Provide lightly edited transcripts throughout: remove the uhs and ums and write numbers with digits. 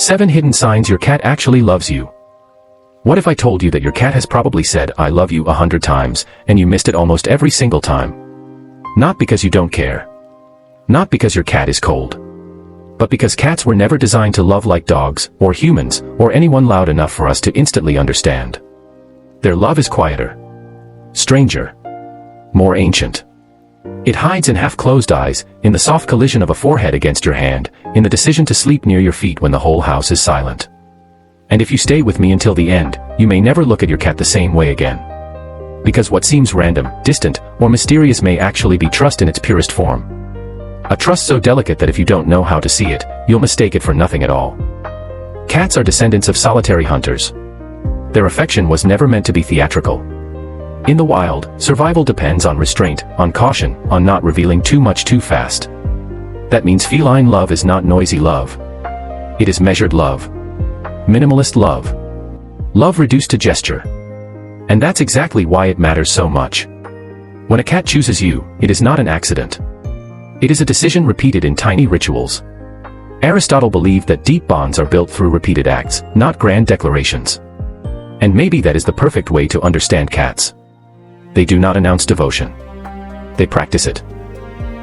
7 hidden signs your cat actually loves you. What if I told you that your cat has probably said "I love you" 100 times, and you missed it almost every single time? Not because you don't care. Not because your cat is cold. But because cats were never designed to love like dogs, or humans, or anyone loud enough for us to instantly understand. Their love is quieter. Stranger. More ancient. It hides in half-closed eyes, in the soft collision of a forehead against your hand, in the decision to sleep near your feet when the whole house is silent. And if you stay with me until the end, you may never look at your cat the same way again. Because what seems random, distant, or mysterious may actually be trust in its purest form. A trust so delicate that if you don't know how to see it, you'll mistake it for nothing at all. Cats are descendants of solitary hunters. Their affection was never meant to be theatrical. In the wild, survival depends on restraint, on caution, on not revealing too much too fast. That means feline love is not noisy love. It is measured love. Minimalist love. Love reduced to gesture. And that's exactly why it matters so much. When a cat chooses you, it is not an accident. It is a decision repeated in tiny rituals. Aristotle believed that deep bonds are built through repeated acts, not grand declarations. And maybe that is the perfect way to understand cats. They do not announce devotion. They practice it.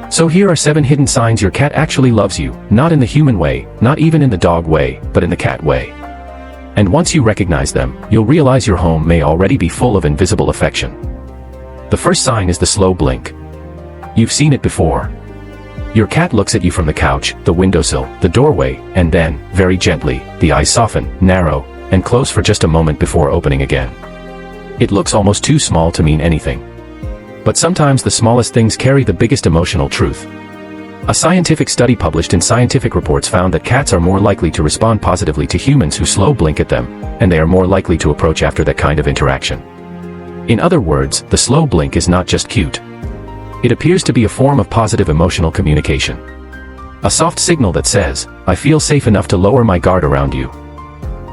So here are 7 hidden signs your cat actually loves you, not in the human way, not even in the dog way, but in the cat way. And once you recognize them, you'll realize your home may already be full of invisible affection. The first sign is the slow blink. You've seen it before. Your cat looks at you from the couch, the windowsill, the doorway, and then, very gently, the eyes soften, narrow, and close for just a moment before opening again. It looks almost too small to mean anything. But sometimes the smallest things carry the biggest emotional truth. A scientific study published in Scientific Reports found that cats are more likely to respond positively to humans who slow blink at them, and they are more likely to approach after that kind of interaction. In other words, the slow blink is not just cute. It appears to be a form of positive emotional communication. A soft signal that says, "I feel safe enough to lower my guard around you."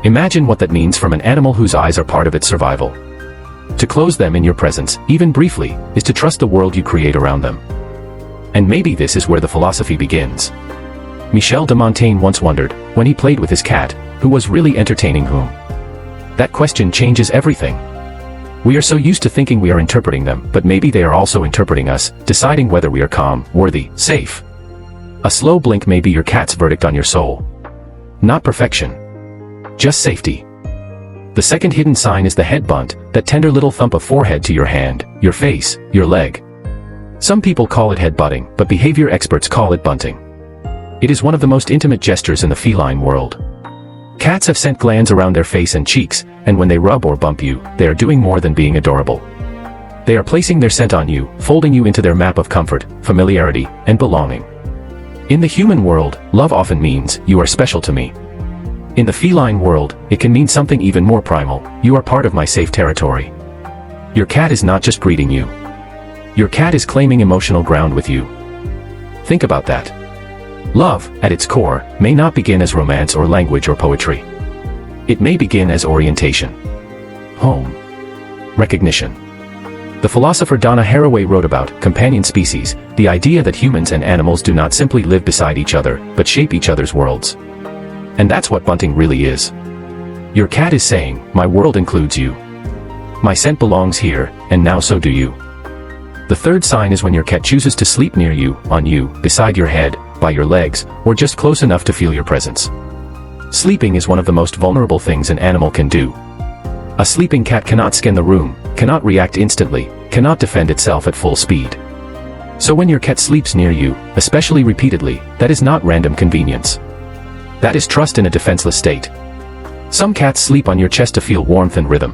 Imagine what that means from an animal whose eyes are part of its survival. To close them in your presence, even briefly, is to trust the world you create around them. And maybe this is where the philosophy begins. Michel de Montaigne once wondered, when he played with his cat, who was really entertaining whom? That question changes everything. We are so used to thinking we are interpreting them, but maybe they are also interpreting us, deciding whether we are calm, worthy, safe. A slow blink may be your cat's verdict on your soul. Not perfection. Just safety. The second hidden sign is the head bunt, that tender little thump of forehead to your hand, your face, your leg. Some people call it head butting, but behavior experts call it bunting. It is one of the most intimate gestures in the feline world. Cats have scent glands around their face and cheeks, and when they rub or bump you, they are doing more than being adorable. They are placing their scent on you, folding you into their map of comfort, familiarity, and belonging. In the human world, love often means, "You are special to me." In the feline world, it can mean something even more primal: "You are part of my safe territory." Your cat is not just greeting you. Your cat is claiming emotional ground with you. Think about that. Love, at its core, may not begin as romance or language or poetry. It may begin as orientation. Home. Recognition. The philosopher Donna Haraway wrote about companion species, the idea that humans and animals do not simply live beside each other, but shape each other's worlds. And that's what bunting really is. Your cat is saying, "My world includes you. My scent belongs here, and now so do you." The third sign is when your cat chooses to sleep near you, on you, beside your head, by your legs, or just close enough to feel your presence. Sleeping is one of the most vulnerable things an animal can do. A sleeping cat cannot scan the room, cannot react instantly, cannot defend itself at full speed. So when your cat sleeps near you, especially repeatedly, that is not random convenience. That is trust in a defenseless state. Some cats sleep on your chest to feel warmth and rhythm.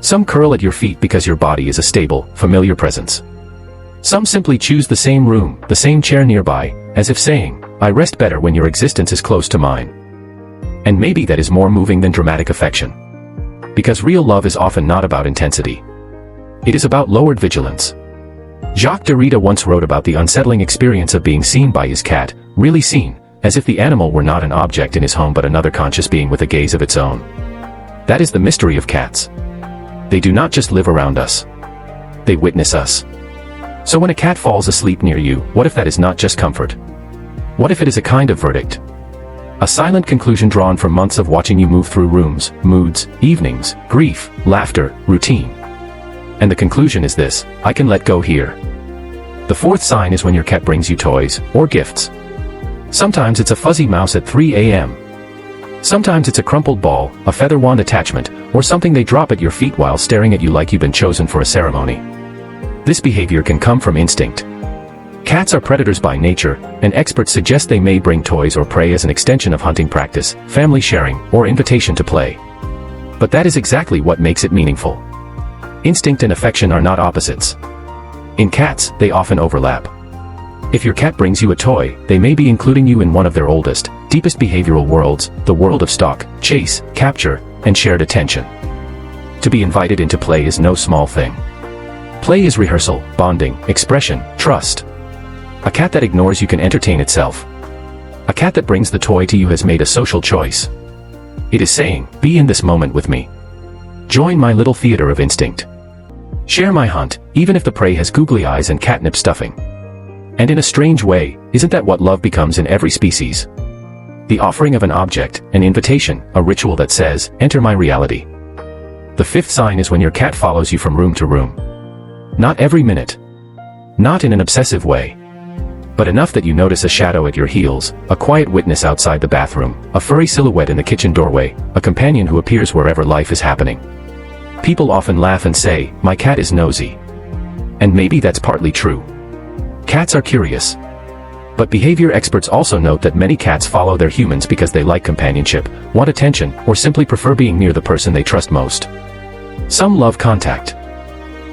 Some curl at your feet because your body is a stable, familiar presence. Some simply choose the same room, the same chair nearby, as if saying, "I rest better when your existence is close to mine." And maybe that is more moving than dramatic affection. Because real love is often not about intensity. It is about lowered vigilance. Jacques Derrida once wrote about the unsettling experience of being seen by his cat, really seen, as if the animal were not an object in his home but another conscious being with a gaze of its own. That is the mystery of cats. They do not just live around us. They witness us. So when a cat falls asleep near you, what if that is not just comfort? What if it is a kind of verdict? A silent conclusion drawn from months of watching you move through rooms, moods, evenings, grief, laughter, routine. And the conclusion is this: I can let go here. The fourth sign is when your cat brings you toys or gifts. Sometimes it's a fuzzy mouse at 3 a.m. Sometimes it's a crumpled ball, a feather wand attachment, or something they drop at your feet while staring at you like you've been chosen for a ceremony. This behavior can come from instinct. Cats are predators by nature, and experts suggest they may bring toys or prey as an extension of hunting practice, family sharing, or invitation to play. But that is exactly what makes it meaningful. Instinct and affection are not opposites. In cats, they often overlap. If your cat brings you a toy, they may be including you in one of their oldest, deepest behavioral worlds, the world of stalk, chase, capture, and shared attention. To be invited into play is no small thing. Play is rehearsal, bonding, expression, trust. A cat that ignores you can entertain itself. A cat that brings the toy to you has made a social choice. It is saying, be in this moment with me. Join my little theater of instinct. Share my hunt, even if the prey has googly eyes and catnip stuffing. And in a strange way, isn't that what love becomes in every species? The offering of an object, an invitation, a ritual that says, enter my reality. The fifth sign is when your cat follows you from room to room. Not every minute. Not in an obsessive way. But enough that you notice a shadow at your heels, a quiet witness outside the bathroom, a furry silhouette in the kitchen doorway, a companion who appears wherever life is happening. People often laugh and say, my cat is nosy. And maybe that's partly true. Cats are curious. But behavior experts also note that many cats follow their humans because they like companionship, want attention, or simply prefer being near the person they trust most. Some love contact.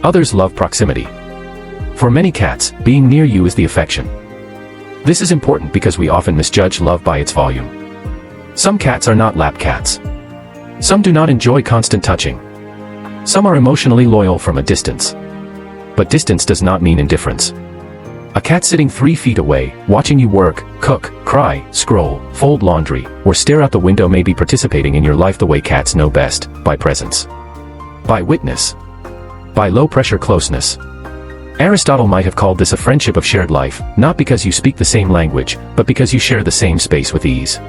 Others love proximity. For many cats, being near you is the affection. This is important because we often misjudge love by its volume. Some cats are not lap cats. Some do not enjoy constant touching. Some are emotionally loyal from a distance. But distance does not mean indifference. A cat sitting 3 feet away, watching you work, cook, cry, scroll, fold laundry, or stare out the window may be participating in your life the way cats know best, by presence. By witness. By low-pressure closeness. Aristotle might have called this a friendship of shared life, not because you speak the same language, but because you share the same space with ease.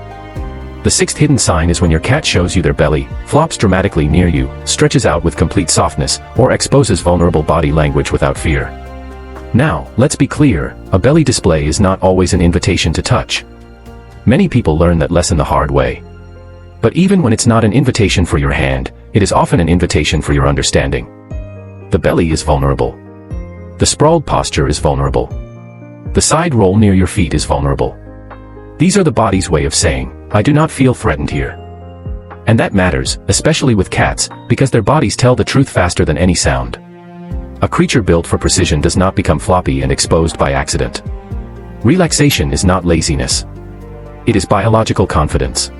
The sixth hidden sign is when your cat shows you their belly, flops dramatically near you, stretches out with complete softness, or exposes vulnerable body language without fear. Now, let's be clear, a belly display is not always an invitation to touch. Many people learn that lesson the hard way. But even when it's not an invitation for your hand, it is often an invitation for your understanding. The belly is vulnerable. The sprawled posture is vulnerable. The side roll near your feet is vulnerable. These are the body's way of saying, I do not feel threatened here. And that matters, especially with cats, because their bodies tell the truth faster than any sound. A creature built for precision does not become floppy and exposed by accident. Relaxation is not laziness. It is biological confidence.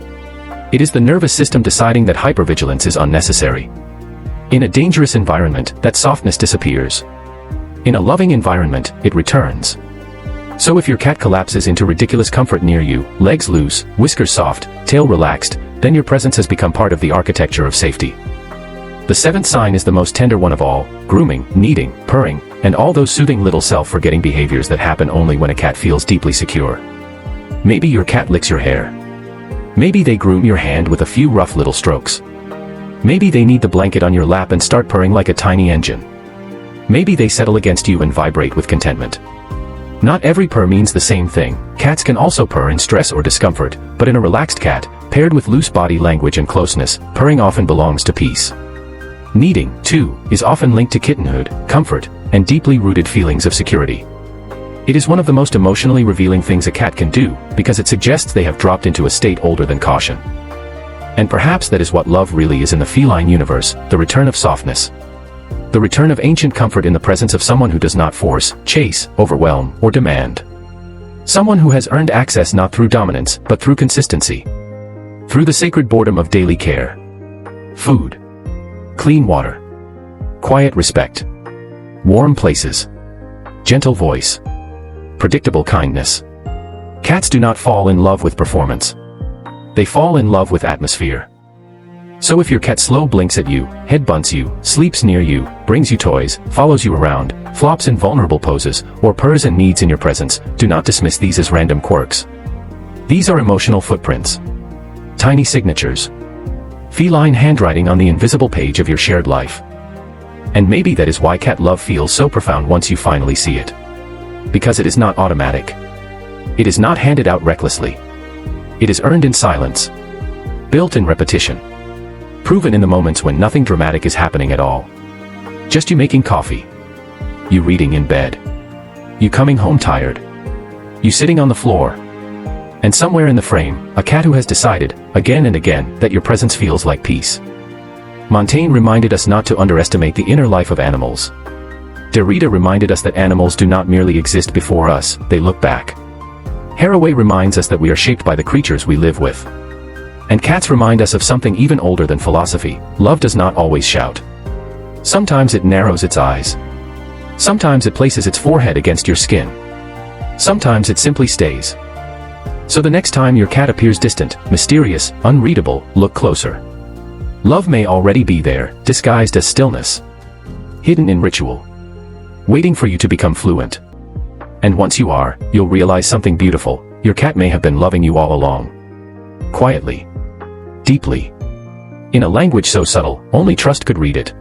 It is the nervous system deciding that hypervigilance is unnecessary. In a dangerous environment, that softness disappears. In a loving environment, it returns. So if your cat collapses into ridiculous comfort near you, legs loose, whiskers soft, tail relaxed, then your presence has become part of the architecture of safety. The seventh sign is the most tender one of all: grooming, kneading, purring, and all those soothing little self-forgetting behaviors that happen only when a cat feels deeply secure. Maybe your cat licks your hair. Maybe they groom your hand with a few rough little strokes. Maybe they knead the blanket on your lap and start purring like a tiny engine. Maybe they settle against you and vibrate with contentment. Not every purr means the same thing. Cats can also purr in stress or discomfort, but in a relaxed cat, paired with loose body language and closeness, purring often belongs to peace. Kneading, too, is often linked to kittenhood, comfort, and deeply rooted feelings of security. It is one of the most emotionally revealing things a cat can do, because it suggests they have dropped into a state older than caution. And perhaps that is what love really is in the feline universe, the return of softness. The return of ancient comfort in the presence of someone who does not force, chase, overwhelm, or demand. Someone who has earned access not through dominance, but through consistency. Through the sacred boredom of daily care. Food. Clean water. Quiet respect. Warm places. Gentle voice. Predictable kindness. Cats do not fall in love with performance. They fall in love with atmosphere. So if your cat slow blinks at you, head bunts you, sleeps near you, brings you toys, follows you around, flops in vulnerable poses, or purrs and kneads in your presence, do not dismiss these as random quirks. These are emotional footprints. Tiny signatures. Feline handwriting on the invisible page of your shared life. And maybe that is why cat love feels so profound once you finally see it. Because it is not automatic. It is not handed out recklessly. It is earned in silence. Built in repetition. Proven in the moments when nothing dramatic is happening at all. Just you making coffee. You reading in bed. You coming home tired. You sitting on the floor. And somewhere in the frame, a cat who has decided, again and again, that your presence feels like peace. Montaigne reminded us not to underestimate the inner life of animals. Derrida reminded us that animals do not merely exist before us, they look back. Haraway reminds us that we are shaped by the creatures we live with. And cats remind us of something even older than philosophy: love does not always shout. Sometimes it narrows its eyes. Sometimes it places its forehead against your skin. Sometimes it simply stays. So the next time your cat appears distant, mysterious, unreadable, look closer. Love may already be there, disguised as stillness. Hidden in ritual. Waiting for you to become fluent. And once you are, you'll realize something beautiful: your cat may have been loving you all along. Quietly. Deeply. In a language so subtle, only trust could read it.